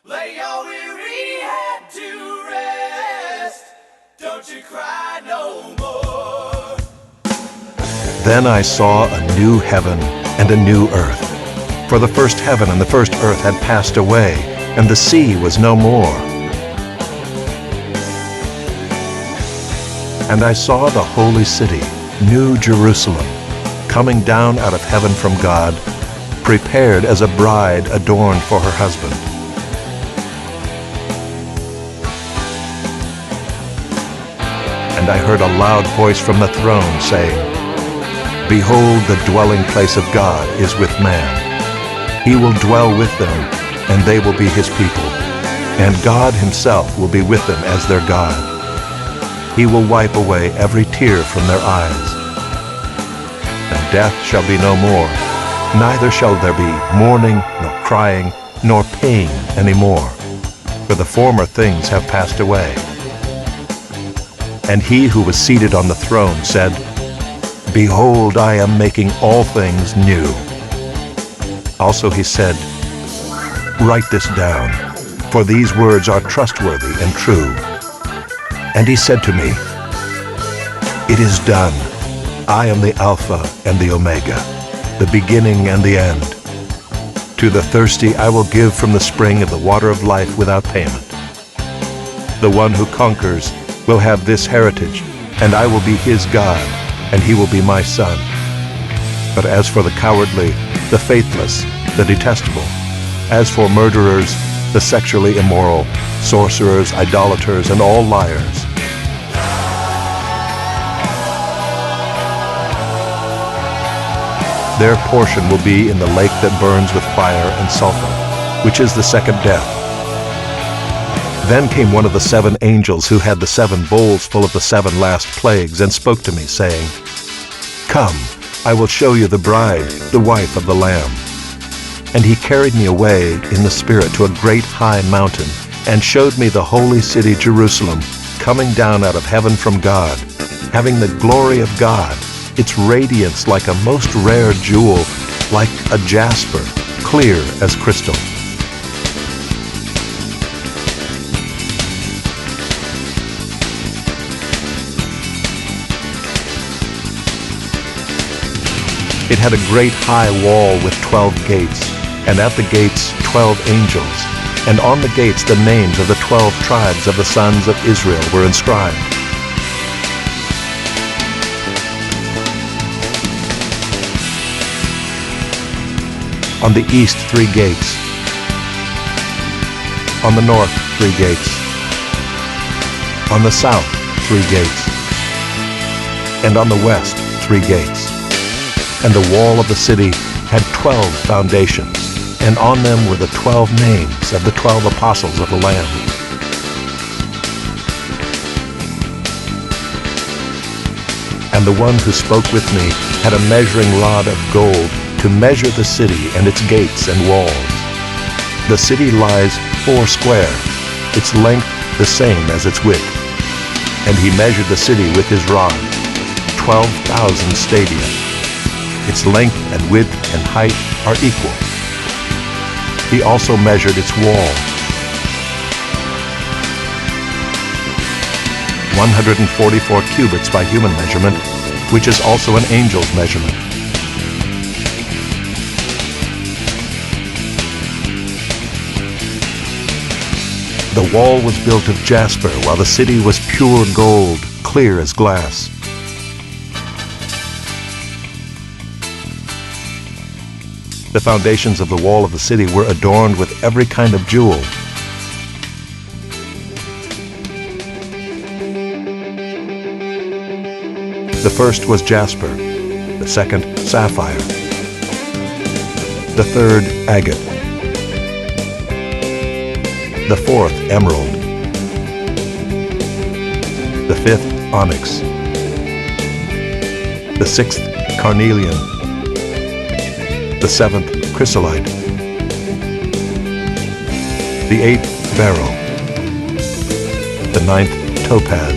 Lay your weary head to rest. Don't you cry no more. Then I saw a new heaven and a new earth. For the first heaven and the first earth had passed away, and the sea was no more. And I saw the holy city, New Jerusalem, coming down out of heaven from God, prepared as a bride adorned for her husband. And I heard a loud voice from the throne saying, Behold, the dwelling place of God is with man. He will dwell with them, and they will be his people, and God himself will be with them as their God. He will wipe away every tear from their eyes. And death shall be no more, neither shall there be mourning, nor crying, nor pain any more, for the former things have passed away. And he who was seated on the throne said, Behold, I am making all things new. Also he said, Write this down, for these words are trustworthy and true. And he said to me, It is done. I am the Alpha and the Omega, the beginning and the end. To the thirsty I will give from the spring of the water of life without payment. The one who conquers will have this heritage, and I will be his God, and he will be my son. But as for the cowardly, the faithless, the detestable, as for murderers, the sexually immoral, sorcerers, idolaters, and all liars, their portion will be in the lake that burns with fire and sulfur, which is the second death. Then came one of the 7 angels who had the 7 bowls full of the 7 last plagues, and spoke to me, saying, Come, I will show you the bride, the wife of the Lamb. And he carried me away in the Spirit to a great high mountain, and showed me the holy city Jerusalem, coming down out of heaven from God, having the glory of God, its radiance like a most rare jewel, like a jasper, clear as crystal. It had a great high wall with 12 gates, and at the gates 12 angels, and on the gates the names of the 12 tribes of the sons of Israel were inscribed. On the east 3 gates, on the north 3 gates, on the south 3 gates, and on the west 3 gates. And the wall of the city had 12 foundations, and on them were the 12 names of the 12 apostles of the Lamb. And the one who spoke with me had a measuring rod of gold to measure the city and its gates and walls. The city lies 4 square, its length the same as its width. And he measured the city with his rod, 12,000 stadia. Its length and width and height are equal. He also measured its walls, 144 cubits by human measurement, which is also an angel's measurement. The wall was built of jasper, while the city was pure gold, clear as glass. The foundations of the wall of the city were adorned with every kind of jewel. The first was jasper, the second sapphire, the third agate, the fourth emerald, the fifth onyx, the sixth carnelian, the seventh chrysolite, the eighth beryl, the ninth topaz,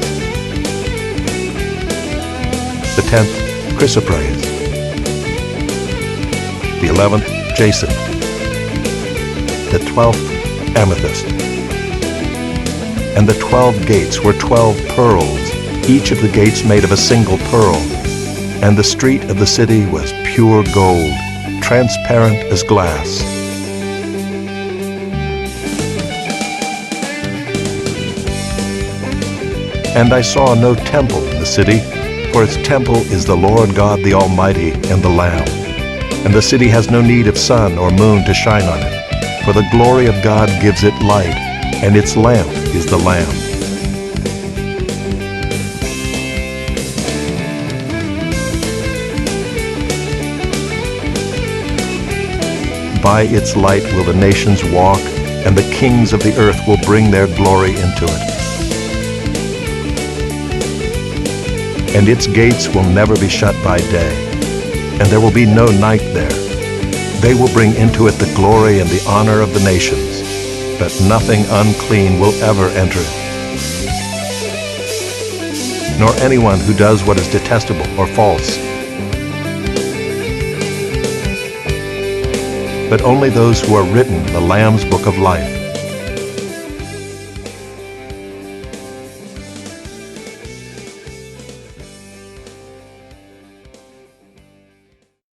the 10th chrysoprase, the 11th jacinth, the 12th amethyst. And the 12 gates were 12 pearls, each of the gates made of a single pearl. And the street of the city was pure gold, transparent as glass. And I saw no temple in the city, for its temple is the Lord God the Almighty and the Lamb. And the city has no need of sun or moon to shine on it, for the glory of God gives it light, and its lamp is the Lamb. By its light will the nations walk, and the kings of the earth will bring their glory into it. And its gates will never be shut by day, and there will be no night there. They will bring into it the glory and the honor of the nations, but nothing unclean will ever enter it, nor anyone who does what is detestable or false, but only those who are written in the Lamb's book of life.